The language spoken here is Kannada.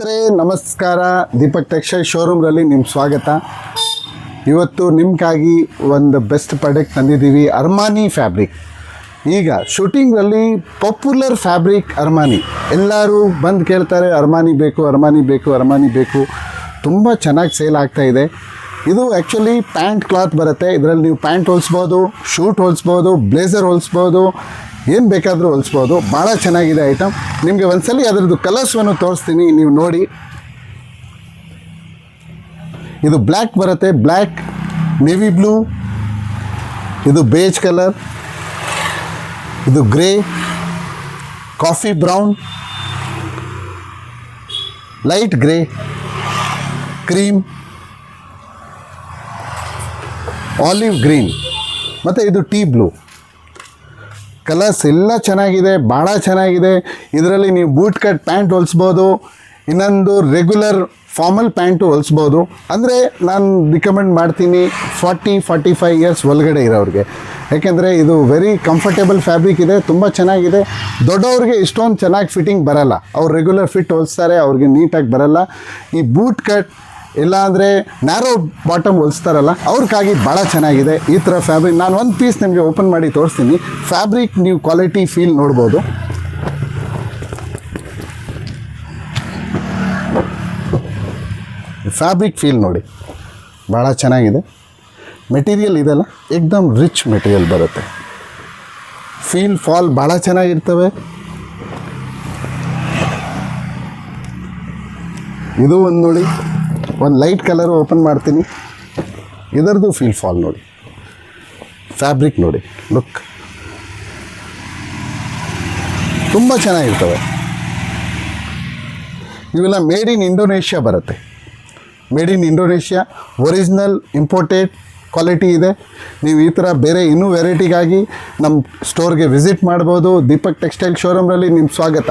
ಸ್ನೇಹಿತರೆ ನಮಸ್ಕಾರ. ದೀಪಕ್ ಟೆಕ್ಸ್ಟೈಲ್ ಶೋರೂಮ್ನಲ್ಲಿ ನಿಮ್ಮ ಸ್ವಾಗತ. ಇವತ್ತು ನಿಮಗಾಗಿ ಒಂದು ಬೆಸ್ಟ್ ಪ್ರಾಡಕ್ಟ್ ತಂದಿದ್ದೀವಿ, ಅರ್ಮಾನಿ ಫ್ಯಾಬ್ರಿಕ್. ಈಗ ಶೂಟಿಂಗ್ನಲ್ಲಿ ಪಾಪ್ಯುಲರ್ ಫ್ಯಾಬ್ರಿಕ್ ಅರ್ಮಾನಿ. ಎಲ್ಲರೂ ಬಂದು ಕೇಳ್ತಾರೆ ಅರ್ಮಾನಿ ಬೇಕು, ಅರ್ಮಾನಿ ಬೇಕು, ಅರ್ಮಾನಿ ಬೇಕು. ತುಂಬ ಚೆನ್ನಾಗಿ ಸೇಲ್ ಆಗ್ತಾಯಿದೆ. ಇದು ಆ್ಯಕ್ಚುಲಿ ಪ್ಯಾಂಟ್ ಕ್ಲಾತ್ ಬರುತ್ತೆ. ಇದರಲ್ಲಿ ನೀವು ಪ್ಯಾಂಟ್ ಹೊಲಿಸ್ಬೋದು, ಶೂಟ್ ಹೊಲಿಸ್ಬೋದು, ಬ್ಲೇಸರ್ ಹೊಲಿಸ್ಬೋದು, ಏನು ಬೇಕಾದರೂ ಹೊಲಿಸ್ಬೋದು. ಭಾಳ ಚೆನ್ನಾಗಿದೆ ಐಟಮ್. ನಿಮಗೆ ಒಂದ್ಸಲಿ ಅದರದ್ದು ಕಲರ್ಸ್ವನ್ನು ತೋರಿಸ್ತೀನಿ, ನೀವು ನೋಡಿ. ಇದು ಬ್ಲ್ಯಾಕ್ ಬರುತ್ತೆ, ಬ್ಲ್ಯಾಕ್, ನೇವಿ ಬ್ಲೂ, ಇದು ಬೇಜ್ ಕಲರ್, ಇದು grey, coffee brown, light grey, cream, olive green ಮತ್ತು ಇದು ಟೀ ಬ್ಲೂ. ಕಲರ್ಸ್ ಎಲ್ಲ ಚೆನ್ನಾಗಿದೆ, ಭಾಳ ಚೆನ್ನಾಗಿದೆ. ಇದರಲ್ಲಿ ನೀವು ಬೂಟ್ ಕಟ್ ಪ್ಯಾಂಟ್ ಹೊಲಿಸ್ಬೋದು, ಇನ್ನೊಂದು ರೆಗ್ಯುಲರ್ ಫಾರ್ಮಲ್ ಪ್ಯಾಂಟು ಹೊಲಿಸ್ಬೋದು. ಅಂದರೆ ನಾನು ರಿಕಮೆಂಡ್ ಮಾಡ್ತೀನಿ 40-45 ಇಯರ್ಸ್ ಒಳಗಡೆ ಇರೋರಿಗೆ, ಯಾಕೆಂದರೆ ಇದು ವೆರಿ ಕಂಫರ್ಟೇಬಲ್ ಫ್ಯಾಬ್ರಿಕ್ ಇದೆ, ತುಂಬ ಚೆನ್ನಾಗಿದೆ. ದೊಡ್ಡವ್ರಿಗೆ ಇಷ್ಟೊಂದು ಚೆನ್ನಾಗಿ ಫಿಟ್ಟಿಂಗ್ ಬರೋಲ್ಲ, ಅವ್ರು ರೆಗ್ಯುಲರ್ ಫಿಟ್ ಹೊಲಿಸ್ತಾರೆ, ಅವ್ರಿಗೆ ನೀಟಾಗಿ ಬರೋಲ್ಲ. ಈ ಬೂಟ್ ಕಟ್ ಇಲ್ಲಾಂದರೆ ನ್ಯಾರೋ ಬಾಟಮ್ ಹೊಲಿಸ್ತಾರಲ್ಲ, ಅವ್ರಿಗಾಗಿ ಭಾಳ ಚೆನ್ನಾಗಿದೆ ಈ ಥರ ಫ್ಯಾಬ್ರಿಕ್. ನಾನು ಒಂದು ಪೀಸ್ ನಿಮಗೆ ಓಪನ್ ಮಾಡಿ ತೋರಿಸ್ತೀನಿ. ಫ್ಯಾಬ್ರಿಕ್ ನೀವು ಕ್ವಾಲಿಟಿ ಫೀಲ್ ನೋಡ್ಬೋದು. ಫ್ಯಾಬ್ರಿಕ್ ಫೀಲ್ ನೋಡಿ, ಭಾಳ ಚೆನ್ನಾಗಿದೆ. ಮೆಟೀರಿಯಲ್ ಇದೆಲ್ಲ ಏಕ್ದಮ್ ರಿಚ್ ಮೆಟೀರಿಯಲ್ ಬರುತ್ತೆ. ಫೀಲ್ ಫಾಲ್ ಭಾಳ ಚೆನ್ನಾಗಿರ್ತವೆ. ಇದು ಒಂದು ನೋಡಿ, ಒಂದು ಲೈಟ್ ಕಲರು ಓಪನ್ ಮಾಡ್ತೀನಿ. ಇದರದ್ದು ಫೀಲ್ ಫಾಲ್ ನೋಡಿ, ಫ್ಯಾಬ್ರಿಕ್ ನೋಡಿ, ಲುಕ್ ತುಂಬ ಚೆನ್ನಾಗಿರ್ತವೆ. ಇವೆಲ್ಲ ಮೇಡ್ ಇನ್ ಇಂಡೋನೇಷ್ಯಾ ಬರುತ್ತೆ. Made in Indonesia, original imported quality ಇದೆ. ನೀವು ಈ ಥರ ಬೇರೆ ಇನ್ನೂ ವೆರೈಟಿಗಾಗಿ ನಮ್ಮ ಸ್ಟೋರ್ಗೆ ವಿಸಿಟ್ ಮಾಡ್ಬೋದು. ದೀಪಕ್ ಟೆಕ್ಸ್ಟೈಲ್ ಶೋರೂಮ್ನಲ್ಲಿ ನಿಮ್ಮ ಸ್ವಾಗತ.